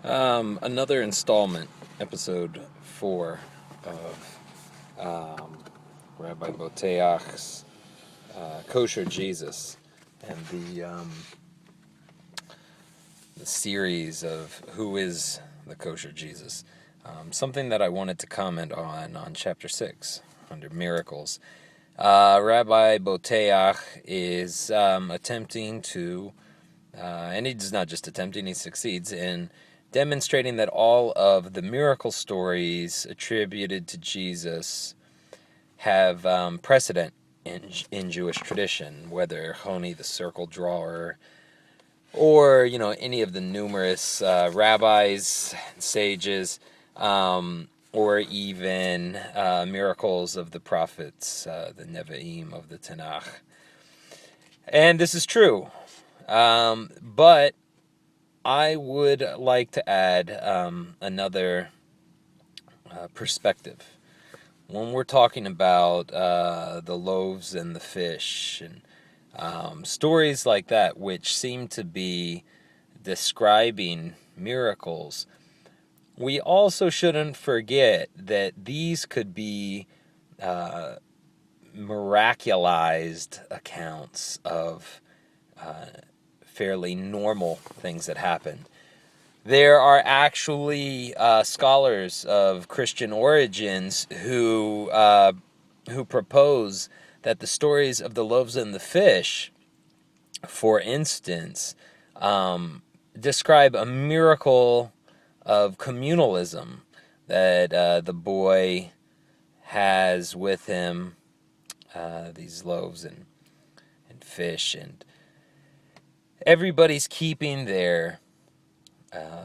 Another installment, episode 4 of Rabbi Boteach's Kosher Jesus, and the series of Who is the Kosher Jesus. Something that I wanted to comment on chapter 6, under miracles. Rabbi Boteach is attempting to, and he's not just attempting, he succeeds in demonstrating that all of the miracle stories attributed to Jesus have precedent in Jewish tradition, whether Honi the circle drawer, or any of the numerous rabbis, sages, or even miracles of the prophets, the Nevi'im of the Tanakh. And this is true, but I would like to add another perspective. When we're talking about the loaves and the fish and stories like that, which seem to be describing miracles, we also shouldn't forget that these could be miraculized accounts of fairly normal things that happened. There are actually scholars of Christian origins who propose that the stories of the loaves and the fish, for instance, describe a miracle of communalism that the boy has with him, these loaves and fish, and everybody's keeping their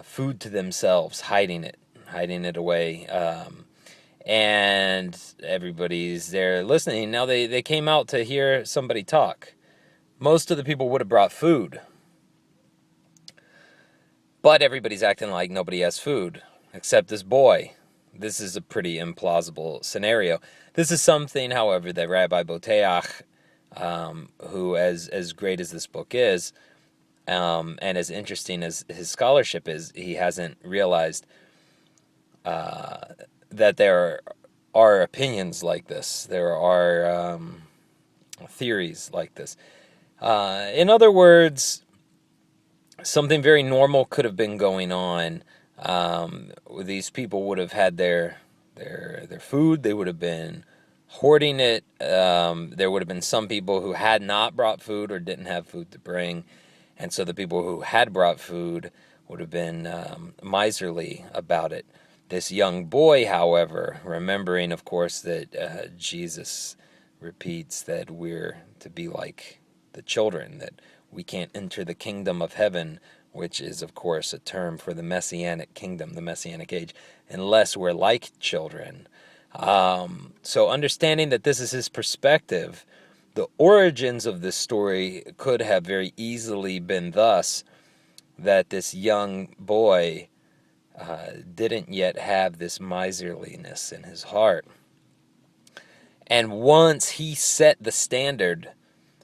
food to themselves, hiding it away, and everybody's there listening. Now they came out to hear somebody talk. Most of the people would have brought food, but everybody's acting like nobody has food except this boy. This is a pretty implausible scenario. This is something, however, that Rabbi Boteach, who, as great as this book is, and as interesting as his scholarship is, he hasn't realized that there are opinions like this. There are theories like this. In other words, something very normal could have been going on. These people would have had their food. They would have been hoarding it. There would have been some people who had not brought food or didn't have food to bring. And so the people who had brought food would have been miserly about it. This young boy, however, remembering, of course, that Jesus repeats that we're to be like the children, that we can't enter the kingdom of heaven, which is, of course, a term for the Messianic kingdom, the Messianic age, unless we're like children. So understanding that this is his perspective, the origins of this story could have very easily been thus, that this young boy didn't yet have this miserliness in his heart. And once he set the standard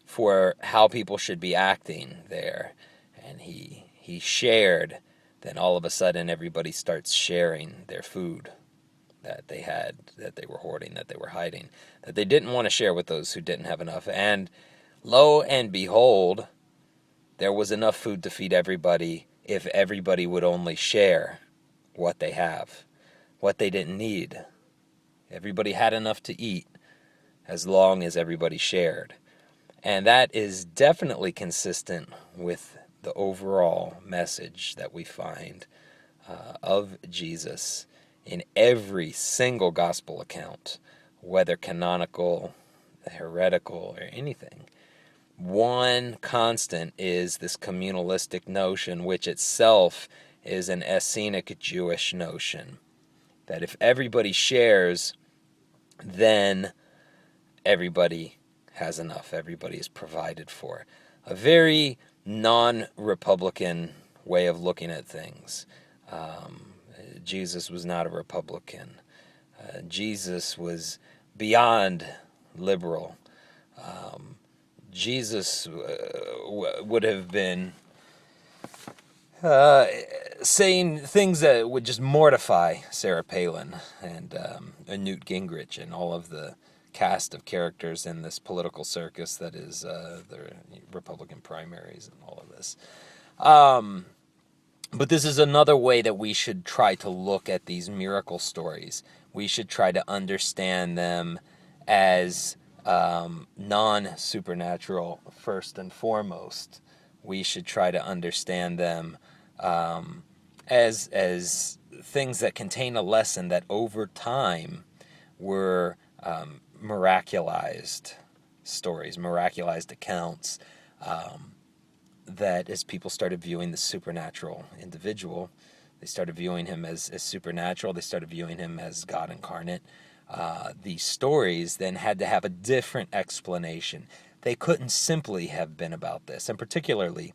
for how people should be acting there, and he shared, then all of a sudden everybody starts sharing their food that they had, that they were hoarding, that they were hiding, that they didn't want to share with those who didn't have enough. And lo and behold, there was enough food to feed everybody if everybody would only share what they have, what they didn't need. Everybody had enough to eat as long as everybody shared. And that is definitely consistent with the overall message that we find of Jesus in every single gospel account, whether canonical, heretical, or anything. One constant is this communalistic notion, which itself is an Essenic Jewish notion, that if everybody shares, then everybody has enough, everybody is provided for. A very non-Republican way of looking at things. Jesus was not a Republican. Jesus was beyond liberal. Jesus would have been saying things that would just mortify Sarah Palin and Newt Gingrich and all of the cast of characters in this political circus that is the Republican primaries and all of this. But this is another way that we should try to look at these miracle stories. We should try to understand them as non-supernatural first and foremost. We should try to understand them as things that contain a lesson that over time were miraculized stories, miraculized accounts, that as people started viewing the supernatural individual, they started viewing him as supernatural, they started viewing him as God incarnate. These stories then had to have a different explanation. They couldn't simply have been about this, and particularly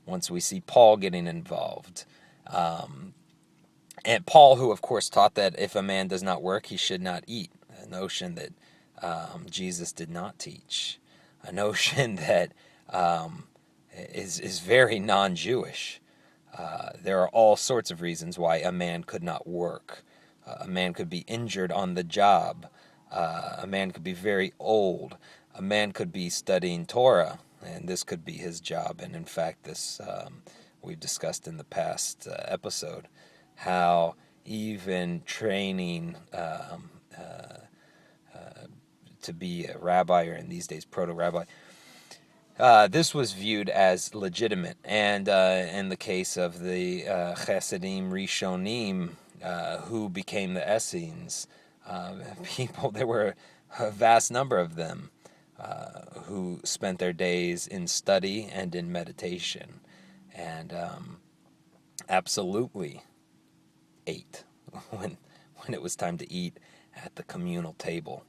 once we see Paul getting involved. And Paul, who of course taught that if a man does not work, he should not eat, a notion that Jesus did not teach, a notion that is very non-Jewish. There are all sorts of reasons why a man could not work. A man could be injured on the job. A man could be very old. A man could be studying Torah, and this could be his job. And in fact, this we've discussed in the past episode, how even training to be a rabbi, or in these days proto-rabbi, this was viewed as legitimate. And in the case of the Chassidim Rishonim, who became the Essenes, people, there were a vast number of them who spent their days in study and in meditation, and absolutely ate when it was time to eat at the communal table.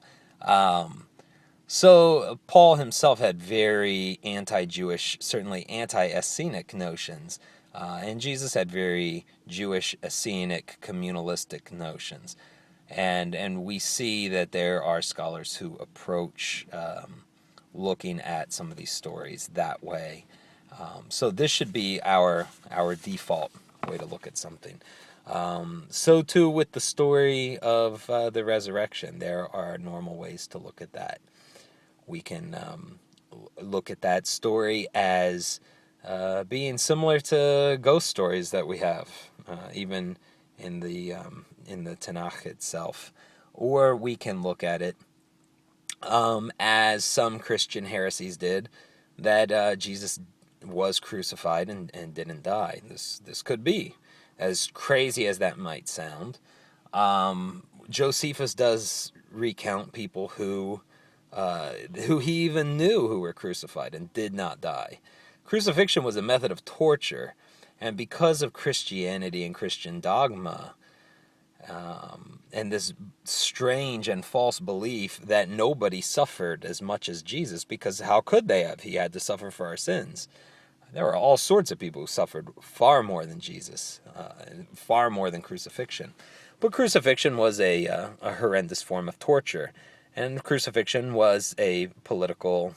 So Paul himself had very anti-Jewish, certainly anti-Essenic notions, and Jesus had very Jewish, Essenic, communalistic notions. And we see that there are scholars who approach looking at some of these stories that way. So this should be our default way to look at something. So too with the story of the resurrection, there are normal ways to look at that. We can look at that story as being similar to ghost stories that we have, even in the Tanakh itself, or we can look at it as some Christian heresies did, that Jesus was crucified and didn't die. This could be, as crazy as that might sound. Josephus does recount people who he even knew who were crucified and did not die. Crucifixion was a method of torture, and because of Christianity and Christian dogma, and this strange and false belief that nobody suffered as much as Jesus, because how could they have? He had to suffer for our sins. There were all sorts of people who suffered far more than Jesus, far more than crucifixion. But crucifixion was a horrendous form of torture, and crucifixion was a political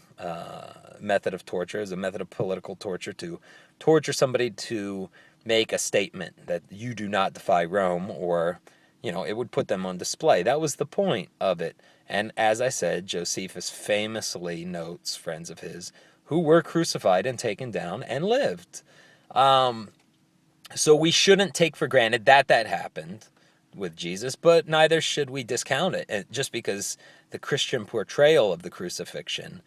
method of torture, as a method of political torture, to torture somebody to make a statement that you do not defy Rome, or, it would put them on display. That was the point of it. And as I said, Josephus famously notes friends of his who were crucified and taken down and lived. So we shouldn't take for granted that happened with Jesus, but neither should we discount it, just because the Christian portrayal of the crucifixion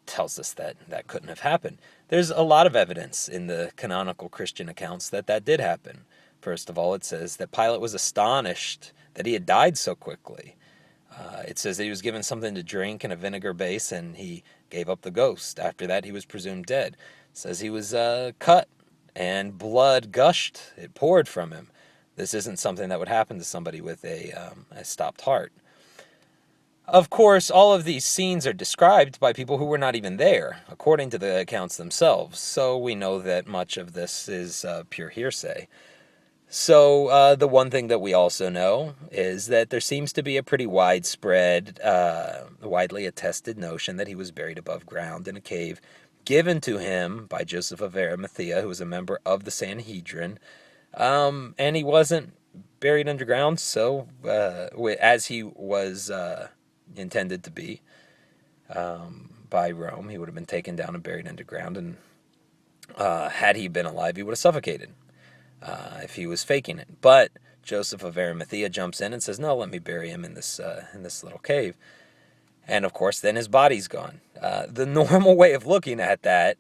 tells us that couldn't have happened. There's a lot of evidence in the canonical Christian accounts that did happen. First of all, it says that Pilate was astonished that he had died so quickly. It says that he was given something to drink in a vinegar base, and he gave up the ghost. After that, he was presumed dead. It says he was cut, and blood gushed. It poured from him. This isn't something that would happen to somebody with a stopped heart. Of course, all of these scenes are described by people who were not even there, according to the accounts themselves, so we know that much of this is pure hearsay. So the one thing that we also know is that there seems to be a pretty widespread, widely attested notion that he was buried above ground in a cave given to him by Joseph of Arimathea, who was a member of the Sanhedrin, and he wasn't buried underground, so as he was intended to be by Rome. He would have been taken down and buried underground, and had he been alive, he would have suffocated if he was faking it. But Joseph of Arimathea jumps in and says, "No, let me bury him in this little cave." And of course, then his body's gone. The normal way of looking at that,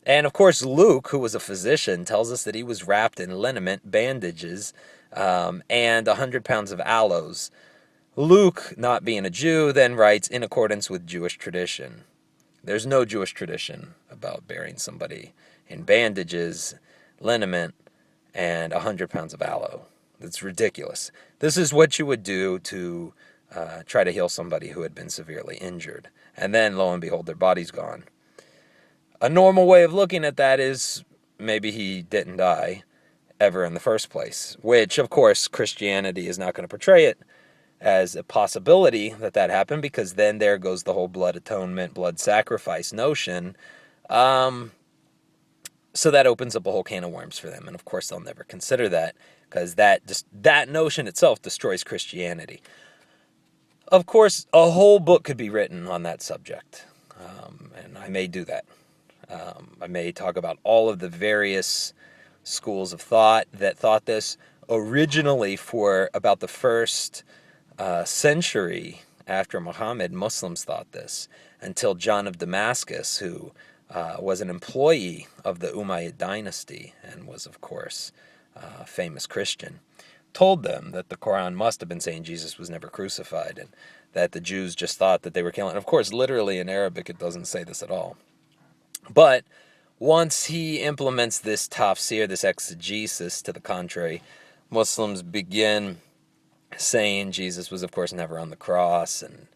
and of course, Luke, who was a physician, tells us that he was wrapped in liniment, bandages, and 100 pounds of aloes. Luke, not being a Jew, then writes in accordance with Jewish tradition. There's no Jewish tradition about burying somebody in bandages, liniment, and 100 pounds of aloe. That's ridiculous. This is what you would do to try to heal somebody who had been severely injured. And then, lo and behold, their body's gone. A normal way of looking at that is maybe he didn't die ever in the first place, which, of course, Christianity is not going to portray it as a possibility that that happened, because then there goes the whole blood atonement, blood sacrifice notion. So that opens up a whole can of worms for them, and of course they'll never consider that, because that notion itself destroys Christianity. Of course, a whole book could be written on that subject, and I may do that. I may talk about all of the various schools of thought that thought this. Originally, for about the first century after Muhammad, Muslims thought this, until John of Damascus, who was an employee of the Umayyad dynasty and was, of course, a famous Christian, told them that the Quran must have been saying Jesus was never crucified, and that the Jews just thought that they were killing. Of course, literally in Arabic, it doesn't say this at all. But once he implements this tafsir, this exegesis to the contrary, Muslims begin saying Jesus was, of course, never on the cross, and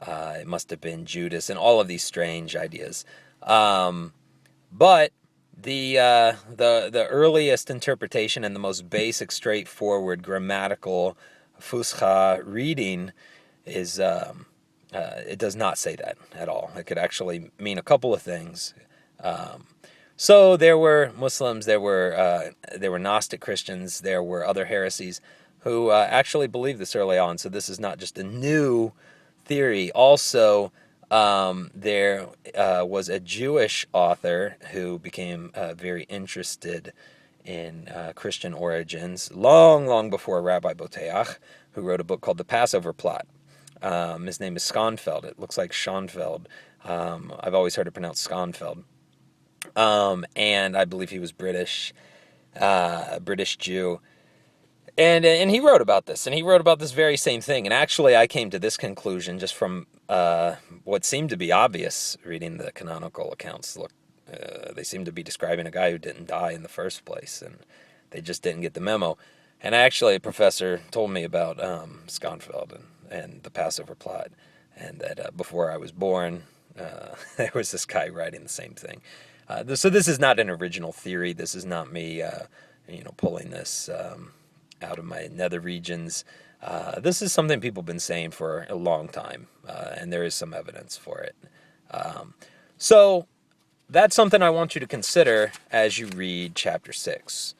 it must have been Judas, and all of these strange ideas. But the earliest interpretation and the most basic, straightforward, grammatical, fusha reading is it does not say that at all. It could actually mean a couple of things. So there were Muslims, there were Gnostic Christians, there were other heresies who actually believed this early on. So this is not just a new theory. Also, there was a Jewish author who became very interested in Christian origins long before Rabbi Boteach, who wrote a book called The Passover Plot. His name is Schonfeld. It looks like Schoenfeld. I've always heard it pronounced Schonfeld. And I believe he was British, a British Jew. And he wrote about this, and he wrote about this very same thing. And actually, I came to this conclusion just from what seemed to be obvious reading the canonical accounts. Look, they seem to be describing a guy who didn't die in the first place, and they just didn't get the memo. And actually, a professor told me about Schonfeld and the Passover Plot, and that before I was born, there was this guy writing the same thing. So this is not an original theory. This is not me, pulling this out of my nether regions. This is something people have been saying for a long time, and there is some evidence for it. So that's something I want you to consider as you read chapter 6.